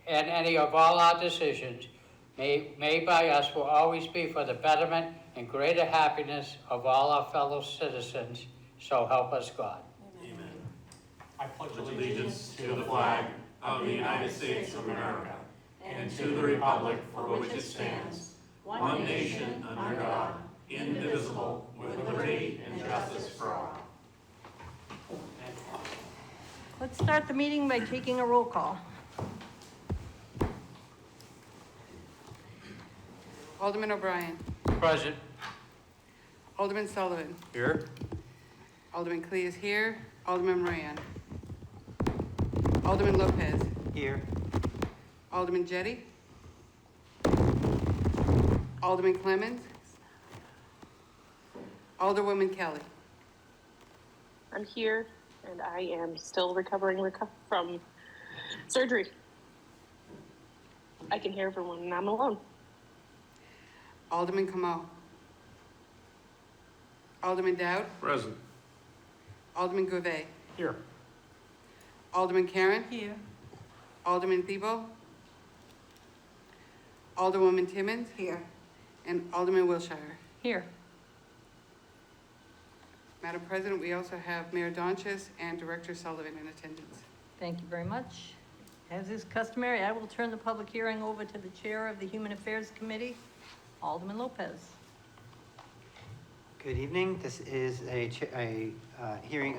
and any of all our decisions made by us will always be for the betterment and greater happiness of all our fellow citizens, so help us God. Amen. I pledge allegiance to the flag of the United States of America and to the republic for which it stands, one nation under God, indivisible, with liberty and justice for all. Let's start the meeting by taking a roll call. Alderman O'Brien. Present. Alderman Sullivan. Here. Alderman Clee is here. Alderman Moran. Alderman Lopez. Here. Alderman Jettie. Alderman Clemmons. Alderwoman Kelly. I'm here, and I am still recovering from surgery. I can hear everyone, and I'm alone. Alderman Kamal. Alderman Dowd. Present. Alderman GOV. Here. Alderman Karen. Here. Alderman Thibault. Alderwoman Timmons. Here. And Alderman Wilshire. Here. Madam President, we also have Mayor Donches and Director Sullivan in attendance. Thank you very much. As is customary, I will turn the public hearing over to the Chair of the Human Affairs Committee, Alderman Lopez. Good evening. This is a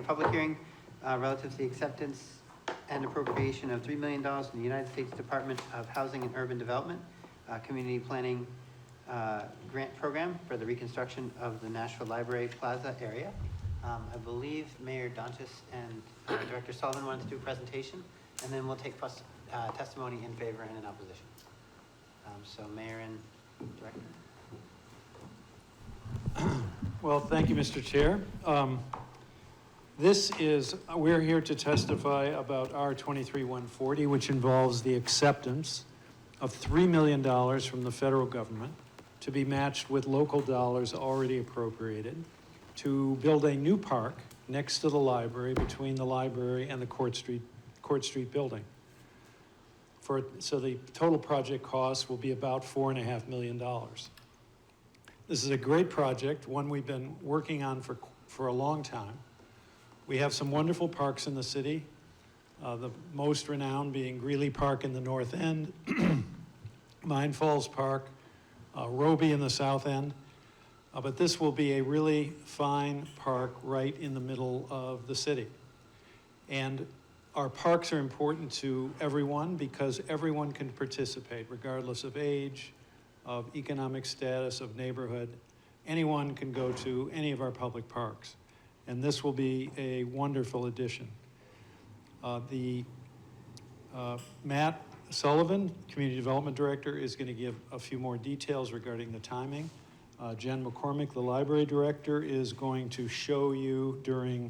public hearing relative to the acceptance and appropriation of $3 million in the United States Department of Housing and Urban Development Community Planning Grant Program for the reconstruction of the Nashville Library Plaza area. I believe Mayor Donches and Director Sullivan wanted to do a presentation, and then we'll take testimony in favor and in opposition. So Mayor and Director. Well, thank you, Mr. Chair. We're here to testify about R-23-140, which involves the acceptance of $3 million from the federal government to be matched with local dollars already appropriated to build a new park next to the library, between the library and the Court Street building. So the total project cost will be about $4.5 million. This is a great project, one we've been working on for a long time. We have some wonderful parks in the city, the most renowned being Greeley Park in the north end, Mine Falls Park, Roby in the south end. But this will be a really fine park right in the middle of the city. And our parks are important to everyone because everyone can participate regardless of age, of economic status, of neighborhood. Anyone can go to any of our public parks. And this will be a wonderful addition. Matt Sullivan, Community Development Director, is going to give a few more details regarding the timing. Jen McCormick, the Library Director, is going to show you during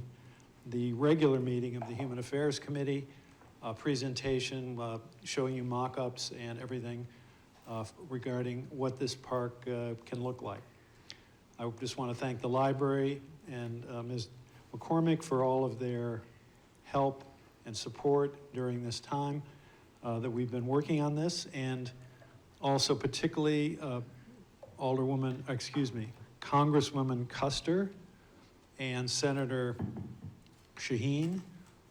the regular meeting of the Human Affairs Committee a presentation showing you mock-ups and everything regarding what this park can look like. I just want to thank the library and Ms. McCormick for all of their help and support during this time that we've been working on this, and also particularly Congresswoman Custer and Senator Shaheen,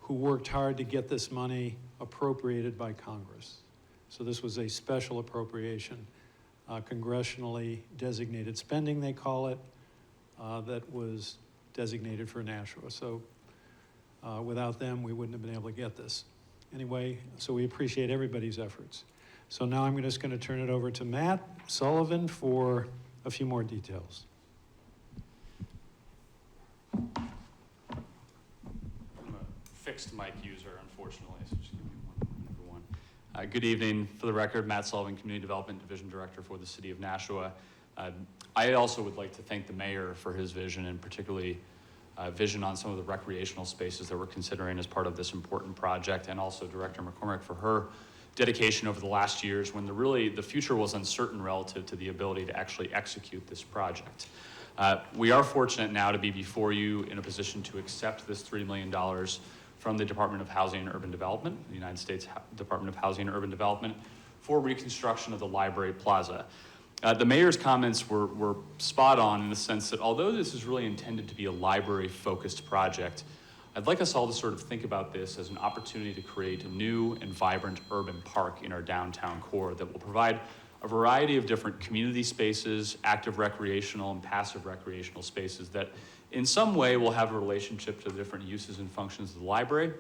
who worked hard to get this money appropriated by Congress. So this was a special appropriation, congressionally designated spending, they call it, that was designated for Nashua. So without them, we wouldn't have been able to get this. Anyway, so we appreciate everybody's efforts. So now I'm just going to turn it over to Matt Sullivan for a few more details. I'm a fixed mic user, unfortunately, so just give me one. Good evening. For the record, Matt Sullivan, Community Development Division Director for the City of Nashua. I also would like to thank the mayor for his vision, and particularly vision on some of the recreational spaces that we're considering as part of this important project, and also Director McCormick for her dedication over the last years when the future was uncertain relative to the ability to actually execute this project. We are fortunate now to be before you in a position to accept this $3 million from the Department of Housing and Urban Development, the United States Department of Housing and Urban Development, for reconstruction of the library plaza. The mayor's comments were spot on in the sense that although this is really intended to be a library-focused project, I'd like us all to sort of think about this as an opportunity to create a new and vibrant urban park in our downtown core that will provide a variety of different community spaces, active recreational and passive recreational spaces that in some way will have a relationship to the different uses and functions of the library,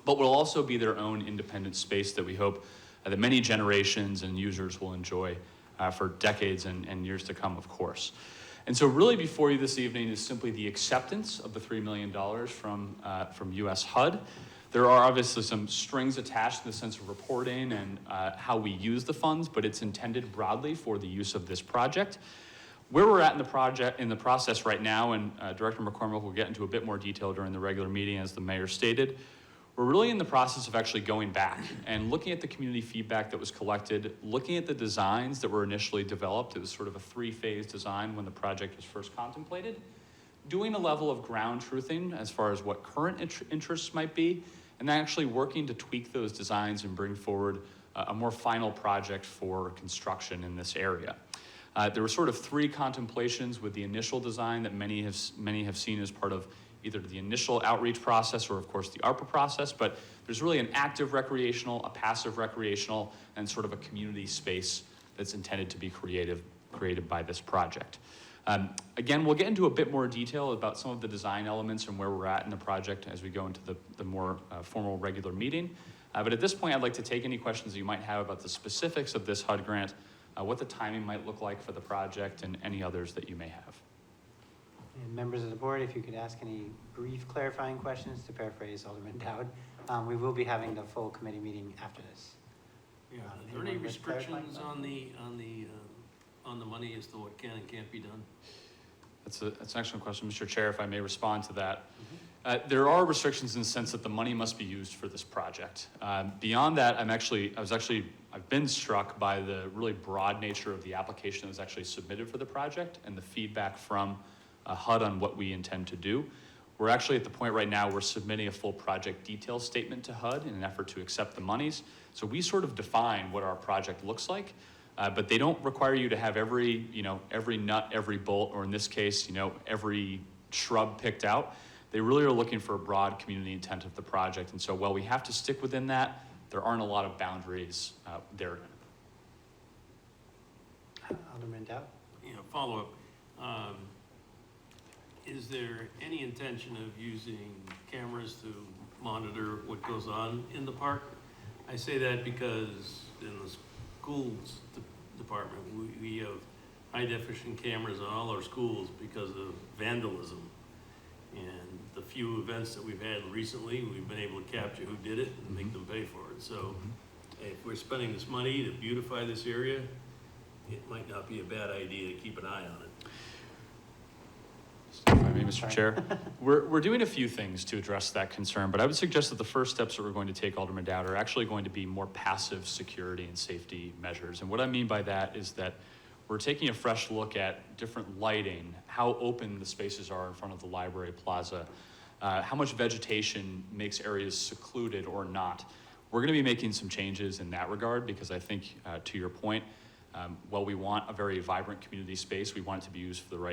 but will also be their own independent space that we hope that many generations and users will enjoy for decades and years to come, of course. And so really before you this evening is simply the acceptance of the $3 million from US HUD. There are obviously some strings attached in the sense of reporting and how we use the funds, but it's intended broadly for the use of this project. Where we're at in the process right now, and Director McCormick will get into a bit more detail during the regular meeting as the mayor stated, we're really in the process of actually going back and looking at the community feedback that was collected, looking at the designs that were initially developed. It was sort of a 3-phase design when the project was first contemplated, doing a level of ground truthing as far as what current interests might be, and then actually working to tweak those designs and bring forward a more final project for construction in this area. There were sort of 3 contemplations with the initial design that many have seen as part of either the initial outreach process or, of course, the ARPA process, but there's really an active recreational, a passive recreational, and sort of a community space that's intended to be created by this project. Again, we'll get into a bit more detail about some of the design elements and where we're at in the project as we go into the more formal regular meeting. But at this point, I'd like to take any questions that you might have about the specifics of this HUD grant, what the timing might look like for the project, and any others that you may have. And members of the board, if you could ask any brief clarifying questions, to paraphrase Alderman Dowd. We will be having the full committee meeting after this. Yeah, are there any restrictions on the money as to what can and can't be done? That's an excellent question, Mr. Chair, if I may respond to that. There are restrictions in the sense that the money must be used for this project. Beyond that, I've been struck by the really broad nature of the application that was actually submitted for the project and the feedback from HUD on what we intend to do. We're actually at the point right now we're submitting a full project detail statement to HUD in an effort to accept the monies. So we sort of define what our project looks like, but they don't require you to have every nut, every bolt, or in this case, every shrub picked out. They really are looking for a broad community intent of the project. And so while we have to stick within that, there aren't a lot of boundaries there. Alderman Dowd? Follow-up. Is there any intention of using cameras to monitor what goes on in the park? I say that because in the schools department, we have high-definition cameras on all our schools because of vandalism. And the few events that we've had recently, we've been able to capture who did it and make them pay for it. So if we're spending this money to beautify this area, it might not be a bad idea to keep an eye on it. If I may, Mr. Chair, we're doing a few things to address that concern, but I would suggest that the first steps that we're going to take, Alderman Dowd, are actually going to be more passive security and safety measures. And what I mean by that is that we're taking a fresh look at different lighting, how open the spaces are in front of the library plaza, how much vegetation makes areas secluded or not. We're going to be making some changes in that regard because I think, to your point, while we want a very vibrant community space, we want it to be used for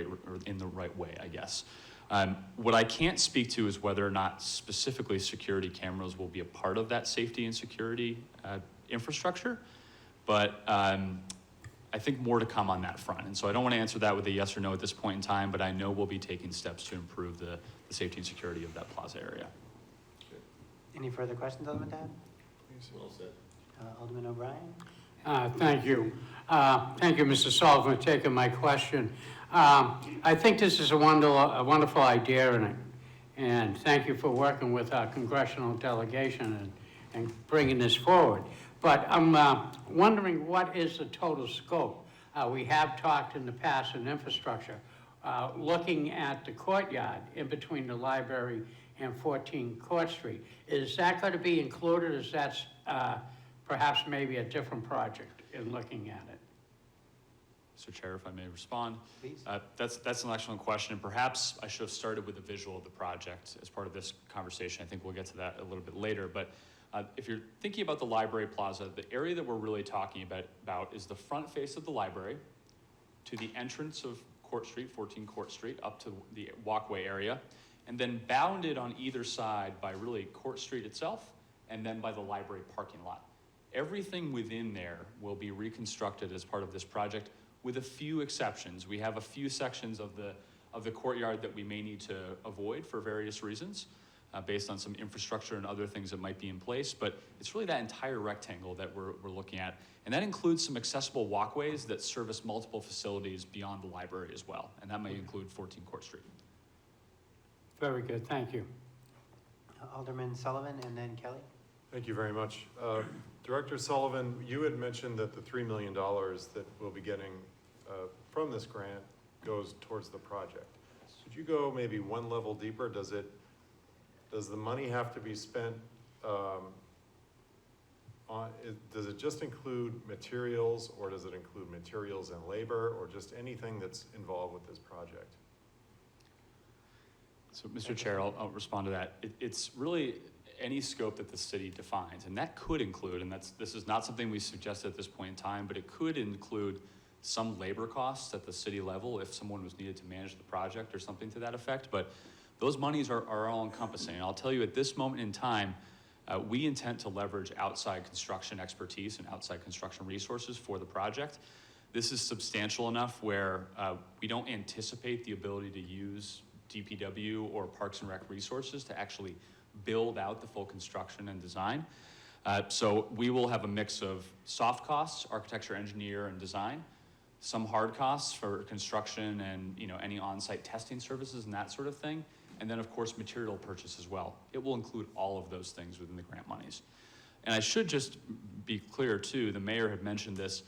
in the right way, I guess. What I can't speak to is whether or not specifically security cameras will be a part of that safety and security infrastructure, but I think more to come on that front. And so I don't want to answer that with a yes or no at this point in time, but I know we'll be taking steps to improve the safety and security of that plaza area. Any further questions, Alderman Dowd? Well said. Alderman O'Brien? Thank you. Thank you, Mr. Sullivan, for taking my question. I think this is a wonderful idea, and thank you for working with our congressional delegation and bringing this forward. But I'm wondering, what is the total scope? We have talked in the past in infrastructure, looking at the courtyard in between the library and 14 Court Street. Is that going to be included? Is that perhaps maybe a different project in looking at it? Mr. Chair, if I may respond. Please. That's an excellent question, and perhaps I should have started with a visual of the project as part of this conversation. I think we'll get to that a little bit later, but if you're thinking about the library plaza, the area that we're really talking about is the front face of the library to the entrance of Court Street, 14 Court Street, up to the walkway area, and then bounded on either side by really Court Street itself, and then by the library parking lot. Everything within there will be reconstructed as part of this project, with a few exceptions. We have a few sections of the courtyard that we may need to avoid for various reasons, based on some infrastructure and other things that might be in place, but it's really that entire rectangle that we're looking at. And that includes some accessible walkways that service multiple facilities beyond the library as well, and that may include 14 Court Street. Very good, thank you. Alderman Sullivan and then Kelly. Thank you very much. Director Sullivan, you had mentioned that the $3 million that we'll be getting from this grant goes towards the project. Could you go maybe one level deeper? Does the money have to be spent does it just include materials, or does it include materials and labor, or just anything that's involved with this project? So, Mr. Chair, I'll respond to that. It's really any scope that the city defines, and that could include, and this is not something we suggested at this point in time, but it could include some labor costs at the city level if someone was needed to manage the project or something to that effect. But those monies are all encompassing. And I'll tell you, at this moment in time, we intend to leverage outside construction expertise and outside construction resources for the project. This is substantial enough where we don't anticipate the ability to use DPW or Parks and Rec resources to actually build out the full construction and design. So we will have a mix of soft costs, architecture, engineer, and design, some hard costs for construction and any on-site testing services and that sort of thing, and then of course material purchase as well. It will include all of those things within the grant monies. And I should just be clear too, the mayor had mentioned this,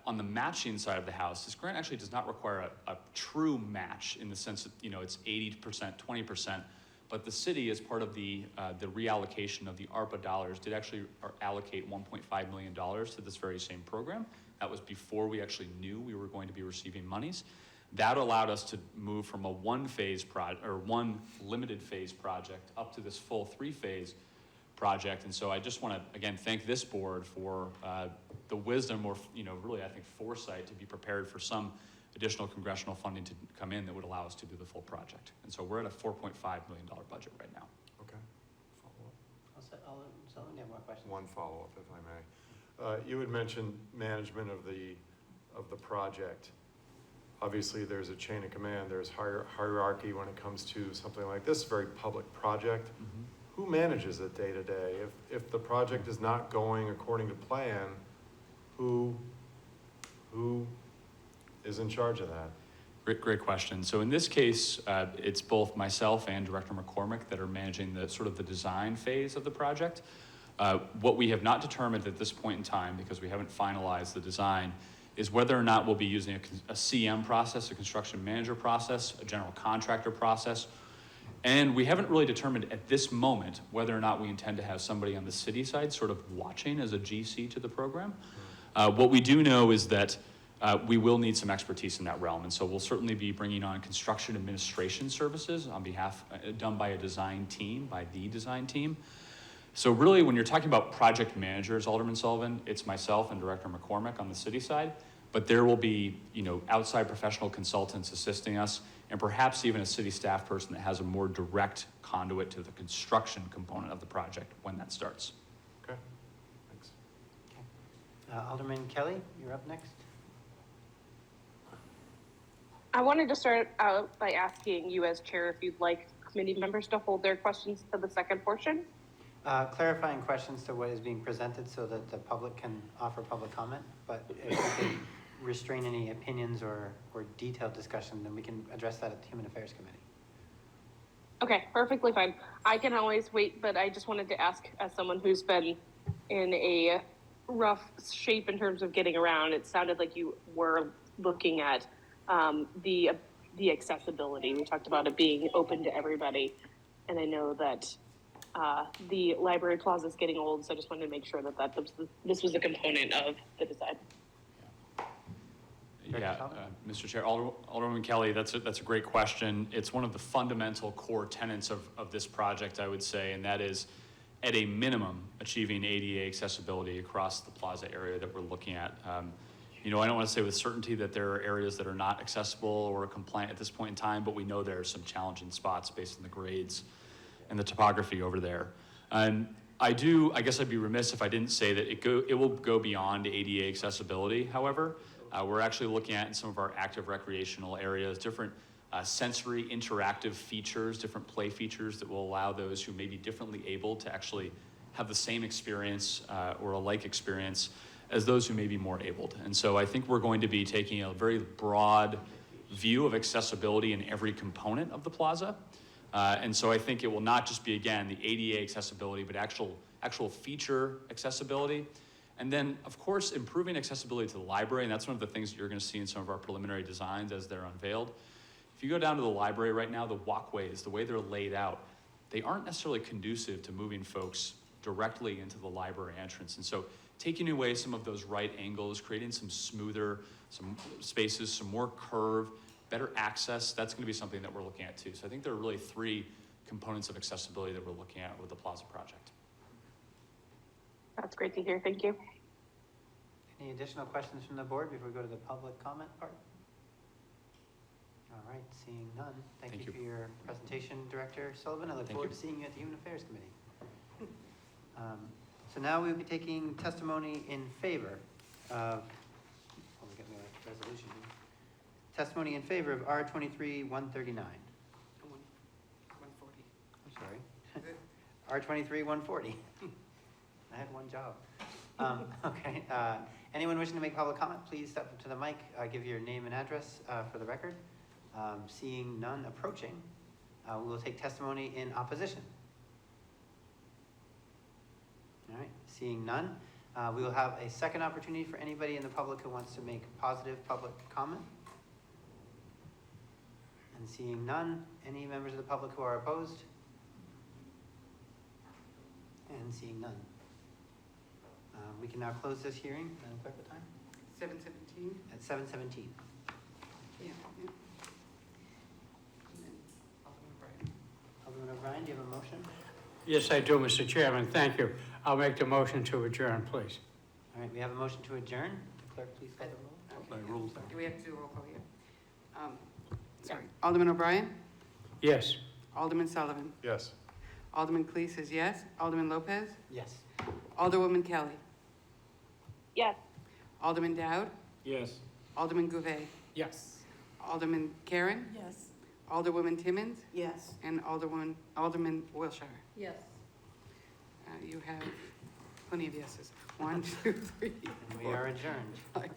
on the matching side of the house, this grant actually does not require a true match in the sense that it's 80%, 20%, but the city, as part of the reallocation of the ARPA dollars, did actually allocate $1.5 million to this very same program. That was before we actually knew we were going to be receiving monies. That allowed us to move from a one limited phase project up to this full 3-phase project. And so I just want to again thank this board for the wisdom, or really I think foresight, to be prepared for some additional congressional funding to come in that would allow us to do the full project. And so we're at a $4.5 million budget right now. Okay. Follow-up. Alderman Sullivan, you have more questions? One follow-up, if I may. You had mentioned management of the project. Obviously, there's a chain of command. There's hierarchy when it comes to something like this, very public project. Mm-hmm. Who manages it day to day? If the project is not going according to plan, who is in charge of that? Great question. So in this case, it's both myself and Director McCormick that are managing the sort of the design phase of the project. What we have not determined at this point in time, because we haven't finalized the design, is whether or not we'll be using a CM process, a construction manager process, a general contractor process. And we haven't really determined at this moment whether or not we intend to have somebody on the city side sort of watching as a GC to the program. What we do know is that we will need some expertise in that realm. And so we'll certainly be bringing on construction administration services on behalf, done by a design team, by the design team. So really, when you're talking about project managers, Alderman Sullivan, it's myself and Director McCormick on the city side, but there will be, outside professional consultants assisting us, and perhaps even a city staff person that has a more direct conduit to the construction component of the project when that starts. Okay, thanks. Okay. Alderman Kelly, you're up next. I wanted to start out by asking you as chair if you'd like committee members to hold their questions to the second portion. Clarifying questions to what is being presented so that the public can offer public comment, but if we can restrain any opinions or detailed discussion, then we can address that at the Human Affairs Committee. Okay, perfectly fine. I can always wait, but I just wanted to ask, as someone who's been in a rough shape in terms of getting around, it sounded like you were looking at the accessibility. We talked about it being open to everybody, and I know that the library plaza is getting old, so I just wanted to make sure that this was a component of the design. Yeah, Sullivan? Mr. Chair, Alderman Kelly, that's a great question. It's one of the fundamental core tenets of this project, I would say, and that is, at a minimum, achieving ADA accessibility across the plaza area that we're looking at. You know, I don't want to say with certainty that there are areas that are not accessible or compliant at this point in time, but we know there are some challenging spots based on the grades and the topography over there. And I guess I'd be remiss if I didn't say that it will go beyond ADA accessibility, however. We're actually looking at in some of our active recreational areas, different sensory interactive features, different play features that will allow those who may be differently able to actually have the same experience or a like experience as those who may be more abled. And so I think we're going to be taking a very broad view of accessibility in every component of the plaza. And so I think it will not just be, again, the ADA accessibility, but actual feature accessibility. And then, of course, improving accessibility to the library, and that's one of the things that you're going to see in some of our preliminary designs as they're unveiled. If you go down to the library right now, the walkways, the way they're laid out, they aren't necessarily conducive to moving folks directly into the library entrance. And so taking away some of those right angles, creating some smoother, some spaces, some more curve, better access, that's going to be something that we're looking at too. So I think there are really three components of accessibility that we're looking at with the Plaza project. That's great to hear. Thank you. Any additional questions from the board before we go to the public comment part? All right, seeing none. Thank you for your presentation, Director Sullivan. I look forward to seeing you at the Human Affairs Committee. So now we'll be taking testimony in favor of, let me get my resolution here. Testimony in favor of R-23-139. 140. I'm sorry. R-23-140. I had one job. Okay, anyone wishing to make public comment, please step up to the mic, give your name and address for the record. Seeing none approaching, we will take testimony in opposition. All right, seeing none, we will have a second opportunity for anybody in the public who wants to make positive public comment. And seeing none, any members of the public who are opposed? And seeing none. We can now close this hearing. Madam Clerk, what time? 7:17. At 7:17. Yeah. And then Alderman O'Brien. Alderman O'Brien, do you have a motion? Yes, I do, Mr. Chairman. Thank you. I'll make the motion to adjourn, please. All right, we have a motion to adjourn. Clerk, please call the roll. Okay. By rules. Do we have to do a roll call here? Sorry. Alderman O'Brien? Yes. Alderman Sullivan? Yes. Alderman Clee says yes. Alderman Lopez? Yes. Alderwoman Kelly? Yes. Alderman Dowd? Yes. Alderman Gouvet? Yes. Alderman Karen? Yes. Alderwoman Timmons? Yes. And Alderman Wilshire? Yes. You have plenty of yeses. 1, 2, 3, And we are adjourned. 5,